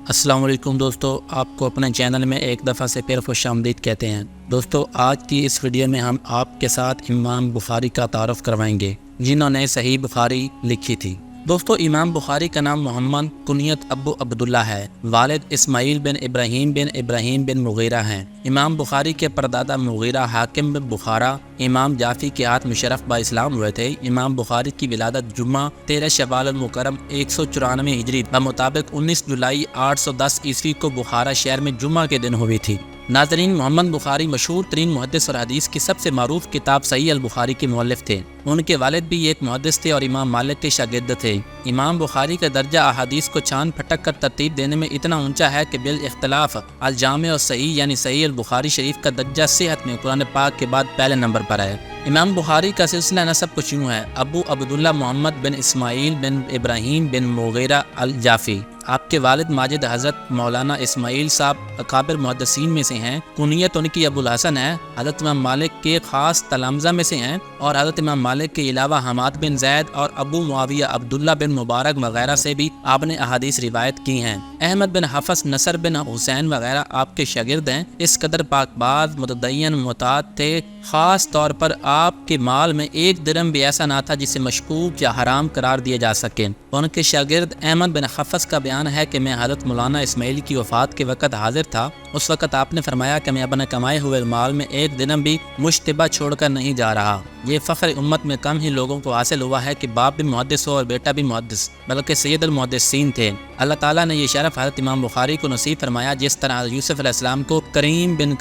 السلام علیکم دوستو، آپ کو اپنے چینل میں ایک دفعہ سے پھر خوش آمدید کہتے ہیں۔ دوستو، آج کی اس ویڈیو میں ہم آپ کے ساتھ امام بخاری کا تعارف کروائیں گے، جنہوں نے صحیح بخاری لکھی تھی۔ دوستو، امام بخاری کا نام محمد کنیت ابو عبداللہ ہے۔ والد اسماعیل بن ابراہیم بن مغیرہ ہیں۔ امام بخاری کے پردادا مغیرہ حاکم بن بخارا امام جعفی کے ہاتھ مشرف با اسلام ہوئے تھے۔ امام بخاری کی ولادت جمعہ 13 شوال المکرم 194 ہجری بمطابق 19 جولائی 810 عیسوی کو بخارا شہر میں جمعہ کے دن ہوئی تھی۔ ناظرین، محمد بخاری مشہور ترین محدث اور حدیث کی سب سے معروف کتاب صحیح البخاری کے مؤلف تھے۔ ان کے والد بھی ایک محدث تھے اور امام مالک کے شاگرد تھے۔ امام بخاری کا درجہ احادیث کو چھان پھٹک کر ترتیب دینے میں اتنا اونچا ہے کہ بالاختلاف الجامع اور صحیح یعنی صحیح البخاری شریف کا درجہ صحت میں قرآن پاک کے بعد پہلے نمبر پر ہے۔ امام بخاری کا سلسلہ نسب کچھ یوں ہے: ابو عبداللہ محمد بن اسماعیل بن ابراہیم بن مغیرہ الجعفی۔ آپ کے والد ماجد حضرت مولانا اسماعیل صاحب اکابر محدثین میں سے ہیں۔ کنیت ان کی ابو الحسن ہے۔ حضرت امام مالک کے خاص تلامذہ میں سے ہیں اور حضرت امام مالک کے علاوہ حماد بن زید اور ابو معاویہ عبداللہ بن مبارک وغیرہ سے بھی آپ نے احادیث روایت کی ہیں۔ احمد بن حفص، نصر بن حسین وغیرہ آپ کے شاگرد ہیں۔ اس قدر پاک باز، متدین، معتاد تھے، خاص طور پر آپ کے مال میں ایک درہم بھی ایسا نہ تھا جسے مشکوک یا حرام قرار دیا جا سکے۔ ان کے شاگرد احمد بن حفص کا بیان ہے کہ میں حضرت مولانا اسماعیل کی وفات کے وقت حاضر تھا۔ اس وقت آپ نے فرمایا کہ میں اپنے کمائے ہوئے مال میں ایک درہم بھی مشتبہ چھوڑ کر نہیں جا رہا۔ یہ فخر امت میں کم ہی لوگوں کو حاصل ہوا ہے کہ باپ بھی محدث ہو اور بیٹا بھی محدث، بلکہ سید المحدثین تھے۔ اللہ تعالیٰ نے یہ شرف حضرت امام بخاری کو نصیب فرمایا، جس طرح یوسف علیہ السلام کو کریم بن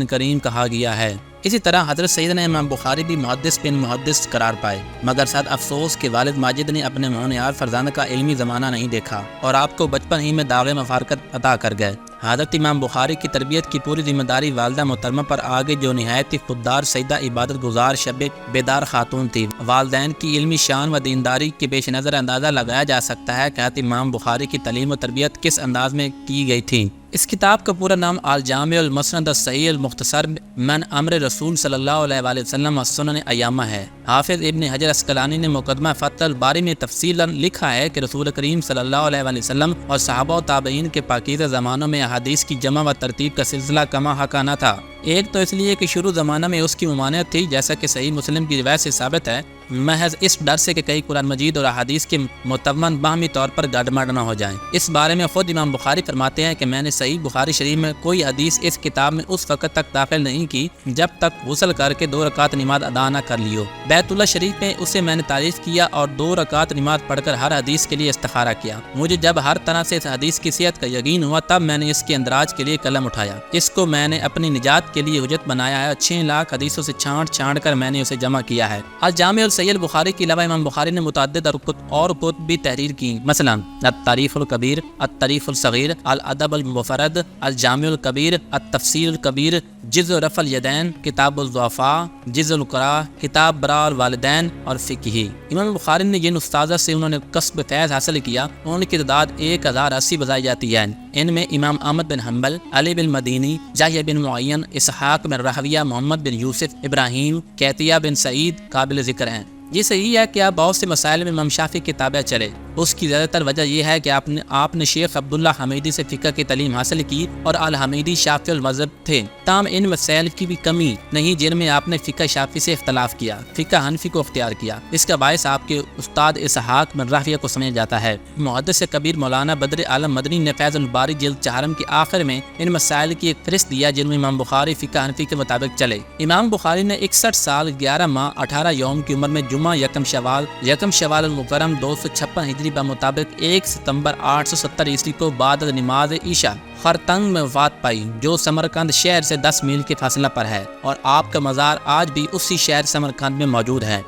کریم کہا گیا ہے۔ اسی طرح حضرت سیدنا امام بخاری بھی محدث بن محدث قرار پائے، مگر ساتھ افسوس کہ والد ماجد نے اپنے ہونہار فرزند کا علمی زمانہ نہیں دیکھا اور آپ کو بچپن ہی میں داغ مفارقت عطا کر گئے۔ حضرت امام بخاری کی تربیت کی پوری ذمہ داری والدہ محترمہ پر آگے، جو نہایت ہی خوددار، سجدہ عبادت گزار، شب بیدار خاتون تھی۔ والدین کی علمی شان و دینداری کے پیش نظر اندازہ لگایا جا سکتا ہے کہ حضرت امام بخاری کی تعلیم و تربیت کس انداز میں کی گئی تھی۔ اس کتاب کا پورا نام الجامع المسند الصحیح المختصر من امر رسول صلی اللہ علیہ وآلہ وسلم والسنن ایامہ ہے۔ حافظ ابن حجر عسقلانی نے مقدمہ فتح الباری میں تفصیلاً لکھا ہے کہ رسول کریم صلی اللہ علیہ وآلہ وسلم اور صحابہ و تابعین کے پاکیزہ زمانوں میں احادیث کی جمع و ترتیب کا سلسلہ کما حقہ نہ تھا۔ ایک تو اس لیے کہ شروع زمانہ میں اس کی ممانعت تھی، جیسا کہ صحیح مسلم کی روایت سے ثابت ہے، محض اس ڈر سے کہ کہیں قرآن مجید اور احادیث کے متون باہمی طور پر گڈمڈ نہ ہو جائیں۔ اس بارے میں خود امام بخاری فرماتے ہیں کہ میں نے صحیح بخاری شریف میں کوئی حدیث اس کتاب میں اس وقت تک داخل نہیں کی جب تک غسل کر کے 2 رکعت نماز ادا نہ کر لیو۔ بیت اللہ شریف میں اسے میں نے تعریف کیا اور 2 رکعت نماز پڑھ کر ہر حدیث کے لیے استخارہ کیا۔ مجھے جب ہر طرح سے اس حدیث کی صحت کا یقین ہوا، تب میں نے اس کے اندراج کے لیے قلم اٹھایا۔ اس کو میں نے اپنی نجات کے لیے حجت بنایا ہے۔ 6 لاکھ حدیثوں سے چھانٹ کر میں نے اسے جمع کیا ہے۔ الجامع الصحیح البخاری کے علاوہ امام بخاری نے متعدد اور کتب بھی تحریر کی، مثلا التاریخ الکبیر، التاریخ الصغیر، الادب المفرد، الجامع الکبیر، التفسیر الکبیر، جزء رفع الیدین، کتاب الضعفاء، جزء القراء، کتاب براء الوالدین اور فقہی۔ امام بخاری نے جن استاذہ سے انہوں نے کسب فیض حاصل کیا، ان کی تعداد 1080 بتائی جاتی ہے۔ ان میں امام احمد بن حنبل، علی بن مدینی، یحییٰ بن معین، اسحاق بن راہویہ، محمد بن یوسف، ابراہیم، کیتیہ بن سعید قابل ذکر ہیں۔ یہ صحیح ہے کہ آپ بہت سے مسائل میں امام شافعی کی تابع چلے۔ اس کی زیادہ تر وجہ یہ ہے کہ آپ نے شیخ عبداللہ حمیدی سے فقہ کی تعلیم حاصل کی اور الحمیدی شافعی المذہب تھے۔ تاہم ان مسائل کی بھی کمی نہیں جن میں آپ نے فقہ شافعی سے اختلاف کیا، فقہ حنفی کو اختیار کیا۔ اس کا باعث آپ کے استاد اسحاق بن راہویہ کو سمجھا جاتا ہے۔ محدث کبیر مولانا بدر عالم مدنی نے فیض الباری جلد 4 کے آخر میں ان مسائل کی ایک فہرست دیا جن میں امام بخاری فقہ حنفی کے مطابق چلے۔ امام بخاری نے 61 سال 11 ماہ 18 یوم کی عمر میں جمعہ یکم شوال المکرم 256 ہجری بمطابق 1 ستمبر 870 عیسوی کو بعد نماز عشاء خرطنگ میں وفات پائی، جو سمرقند شہر سے 10 میل کے فاصلہ پر ہے، اور آپ کا مزار آج بھی اسی شہر سمرقند میں موجود ہے۔